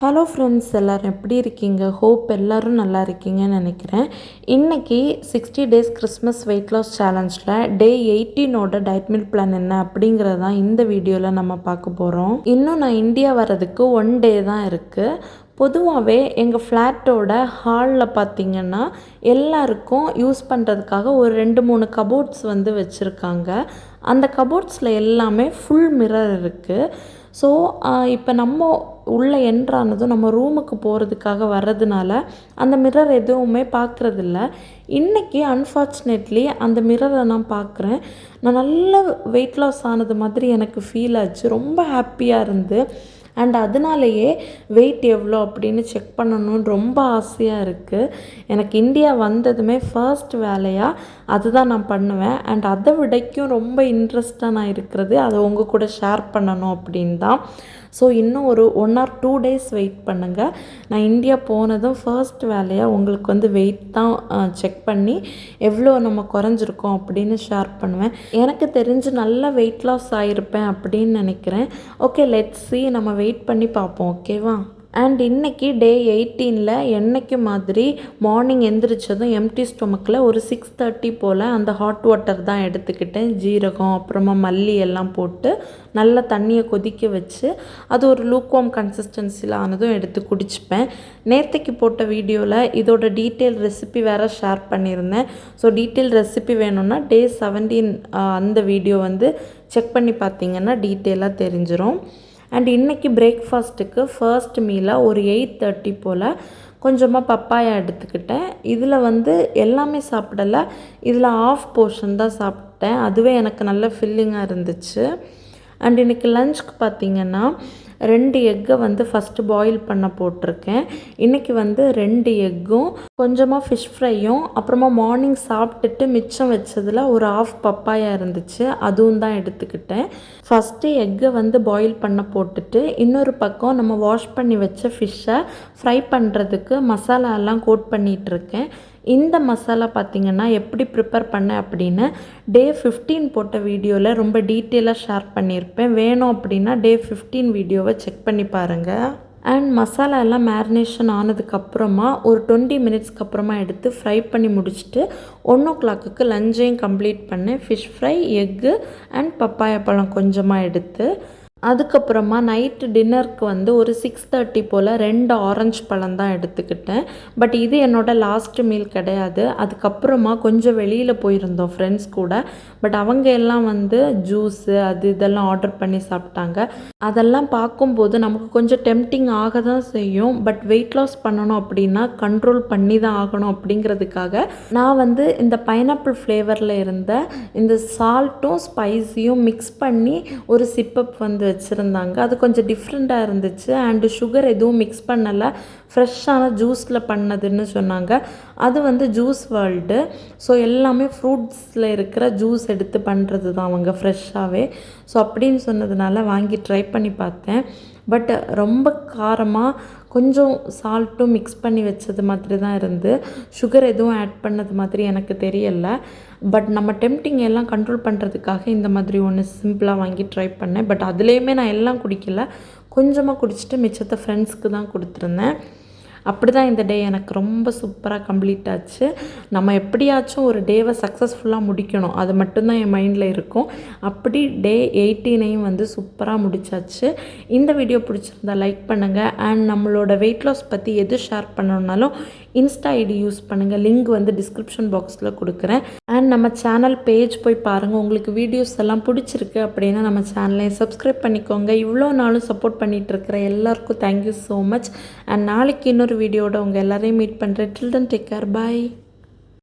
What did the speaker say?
Hello friends, எல்லோரும் எப்படி இருக்கீங்க? ஹோப் எல்லோரும் நல்லா இருக்கீங்கன்னு நினைக்கிறேன். இன்றைக்கி 60 டேஸ் கிறிஸ்மஸ் வெயிட் லாஸ் சேலஞ்சில் டே 18ஓட டயட் மீல் பிளான் என்ன அப்படிங்கிறது தான் இந்த வீடியோவில் நம்ம பார்க்க போகிறோம். இன்னும் நான் இந்தியா வர்றதுக்கு 1 டே தான் இருக்குது. பொதுவாகவே எங்கள் ஃப்ளாட்டோட ஹாலில் பார்த்திங்கன்னா எல்லாருக்கும் யூஸ் பண்ணுறதுக்காக ஒரு 2-3 கபோர்ட்ஸ் வச்சுருக்காங்க. அந்த கபோர்ட்ஸில் எல்லாமே ஃபுல் மிரர் இருக்குது. ஸோ இப்போ நம்ம உள்ளே என்ட்ரானதும் நம்ம ரூமுக்கு போகிறதுக்காக வர்றதுனால அந்த மிரர் எதுவுமே பார்க்குறதில்ல. இன்றைக்கி அன்ஃபார்ச்சுனேட்லி அந்த மிரரை நான் பார்க்குறேன். நான் நல்ல வெயிட் லாஸ் ஆனது மாதிரி எனக்கு ஃபீல் ஆச்சு. ரொம்ப ஹாப்பியாக இருந்து அண்ட் அதனாலேயே வெயிட் எவ்வளோ அப்படின்னு செக் பண்ணணுன்னு ரொம்ப ஆசையாக இருக்குது. எனக்கு இந்தியா வந்ததுமே ஃபர்ஸ்ட் வேலையாக அதுதான் நான் பண்ணுவேன். அண்ட் அதை விடைக்கும் ரொம்ப இன்ட்ரெஸ்டாக நான் இருக்கிறது அதை உங்கள் கூட ஷேர் பண்ணணும் அப்படின்னு தான். ஸோ இன்னும் ஒரு 1 or 2 டேஸ் வெயிட் பண்ணுங்கள். நான் இந்தியா போனதும் ஃபர்ஸ்ட் வேலையாக உங்களுக்கு வெயிட் தான் செக் பண்ணி எவ்வளோ நம்ம குறைஞ்சிருக்கோம் அப்படின்னு ஷேர் பண்ணுவேன். எனக்கு தெரிஞ்சு நல்லா வெயிட் லாஸ் ஆகிருப்பேன் அப்படின்னு நினைக்கிறேன். ஓகே, லெட்ஸ் see, நம்ம வெயிட் பண்ணி பார்ப்போம். ஓகேவா? அண்ட் இன்றைக்கி டே 18ல் என்றைக்கு மாதிரி மார்னிங் எந்திரிச்சதும் எம்டி ஸ்டொமக்கில் ஒரு 6:30 போல் அந்த ஹாட் வாட்டர் தான் எடுத்துக்கிட்டேன். ஜீரகம் அப்புறமா மல்லி எல்லாம் போட்டு நல்லா தண்ணியை கொதிக்க வச்சு அது ஒரு லூக்வார்ம் கன்சிஸ்டன்சியில் ஆனதும் எடுத்து குடிச்சுப்பேன். நேற்றுக்கு போட்ட வீடியோவில் இதோட டீட்டெயில் ரெசிபி வேறு ஷேர் பண்ணியிருந்தேன். ஸோ டீட்டெயில் ரெசிபி வேணும்னா டே 17 அந்த வீடியோ செக் பண்ணி பார்த்தீங்கன்னா டீட்டெயிலாக தெரிஞ்சிடும். அண்ட் இன்றைக்கி பிரேக்ஃபாஸ்ட்டுக்கு ஃபர்ஸ்ட் மீலாக ஒரு 8:30 போல் கொஞ்சமாக பப்பாயா எடுத்துக்கிட்டேன். இதில் எல்லாமே சாப்பிடலை, இதில் ஆஃப் போர்ஷன் தான் சாப்பிட்டேன். அதுவே எனக்கு நல்ல ஃபில்லிங்காக இருந்துச்சு. அண்ட் இன்றைக்கி லஞ்சுக்கு பார்த்திங்கன்னா 2 எக்கை ஃபஸ்ட்டு பாயில் பண்ண போட்டிருக்கேன். இன்றைக்கி 2 எக்கும் கொஞ்சமாக ஃபிஷ் ஃப்ரையும் அப்புறமா மார்னிங் சாப்பிட்டுட்டு மிச்சம் வச்சதில் ஒரு ஆஃப் பப்பாயா இருந்துச்சு, அதுவும் தான் எடுத்துக்கிட்டேன். ஃபஸ்ட்டு எக்கை பாயில் பண்ண போட்டுட்டு இன்னொரு பக்கம் நம்ம வாஷ் பண்ணி வச்ச ஃபிஷ்ஷை ஃப்ரை பண்ணுறதுக்கு மசாலா எல்லாம் கோட் பண்ணிகிட்ருக்கேன். இந்த மசாலா பார்த்திங்கன்னா எப்படி ப்ரிப்பேர் பண்ணேன் அப்படின்னு டே 15 போட்ட வீடியோவில் ரொம்ப டீட்டெயிலாக ஷேர் பண்ணியிருப்பேன். வேணும் அப்படின்னா டே 15 வீடியோவை செக் பண்ணி பாருங்கள். அண்ட் மசாலா எல்லாம் மேரினேஷன் ஆனதுக்கப்புறமா ஒரு 20 மினிட்ஸ்க்கு அப்புறமா எடுத்து ஃப்ரை பண்ணி முடிச்சுட்டு 1 o'clock லஞ்சையும் கம்ப்ளீட் பண்ணேன். Fish fry, egg and papaya பழம் கொஞ்சமாக எடுத்து அதுக்கப்புறமா நைட்டு டின்னருக்கு ஒரு 6:30 போல் 2 ஆரஞ்சு பழம் தான் எடுத்துக்கிட்டேன். பட் இது என்னோடய லாஸ்ட் மீல் கிடையாது. அதுக்கப்புறமா கொஞ்சம் வெளியில் போயிருந்தோம் ஃப்ரெண்ட்ஸ் கூட. பட் அவங்க எல்லாம் ஜூஸு அது இதெல்லாம் ஆர்டர் பண்ணி சாப்பிட்டாங்க. அதெல்லாம் பார்க்கும்போது நமக்கு கொஞ்சம் டெம்ப்டிங் ஆக தான் செய்யும். பட் வெயிட் லாஸ் பண்ணணும் அப்படின்னா கண்ட்ரோல் பண்ணி தான் ஆகணும். அப்படிங்கிறதுக்காக நான் இந்த பைனாப்பிள் ஃப்ளேவரில் இருந்த இந்த சால்ட்டும் ஸ்பைஸியும் மிக்ஸ் பண்ணி ஒரு சிப்பப் வச்சுருந்தாங்க. அது கொஞ்சம் டிஃப்ரெண்ட்டாக இருந்துச்சு. அண்டு சுகர் எதுவும் மிக்ஸ் பண்ணலை, ஃப்ரெஷ்ஷான ஜூஸில் பண்ணதுன்னு சொன்னாங்க. அது ஜூஸ் வேர்ல்டு. ஸோ எல்லாமே ஃப்ரூட்ஸில் இருக்கிற ஜூஸ் எடுத்து பண்ணுறது தான் அவங்க ஃப்ரெஷ்ஷாகவே. ஸோ அப்படின்னு சொன்னதுனால வாங்கி ட்ரை பண்ணி பார்த்தேன். பட் ரொம்ப காரமாக கொஞ்சம் சால்ட்டும் மிக்ஸ் பண்ணி வச்சது மாதிரி தான் இருந்து, சுகர் எதுவும் ஆட் பண்ணது மாதிரி எனக்கு தெரியலை. பட் நம்ம டெம்ப்டிங் எல்லாம் கண்ட்ரோல் பண்ணுறதுக்காக இந்த மாதிரி ஒன்று சிம்பிளாக வாங்கி ட்ரை பண்ணேன். பட் அதுலேயுமே நான் எல்லாம் குடிக்கல, கொஞ்சமாக குடிச்சிட்டு மிச்சத்தை ஃப்ரெண்ட்ஸ்க்கு தான் கொடுத்துருந்தேன். அப்படி தான் இந்த டே எனக்கு ரொம்ப சூப்பராக கம்ப்ளீட் ஆச்சு. நம்ம எப்படியாச்சும் ஒரு டேவை சக்ஸஸ்ஃபுல்லாக முடிக்கணும், அது மட்டும்தான் என் மைண்டில் இருக்கும். அப்படி டே 18ஐயும் சூப்பராக முடிச்சாச்சு. இந்த வீடியோ பிடிச்சிருந்தா லைக் பண்ணுங்கள். அண்ட் நம்மளோட வெயிட் லாஸ் பற்றி எது ஷேர் பண்ணணுன்னாலும் இன்ஸ்டா ஐடி யூஸ் பண்ணுங்கள். லிங்க் டிஸ்கிரிப்ஷன் பாக்ஸில் கொடுக்குறேன். அண்ட் நம்ம சேனல் பேஜ் போய் பாருங்கள். உங்களுக்கு வீடியோஸ் எல்லாம் பிடிச்சிருக்கு அப்படின்னா நம்ம சேனலை சப்ஸ்கிரைப் பண்ணிக்கோங்க. இவ்வளோ நாளும் சப்போர்ட் பண்ணிகிட்ருக்கிற எல்லாருக்கும் தேங்க்யூ ஸோ மச். அண்ட் நாளைக்கு இன்னொரு வீடியோட உங்கள் எல்லாரையும் மீட் பண்ணுறேன். டில் தென் டேக் கேர், பாய்.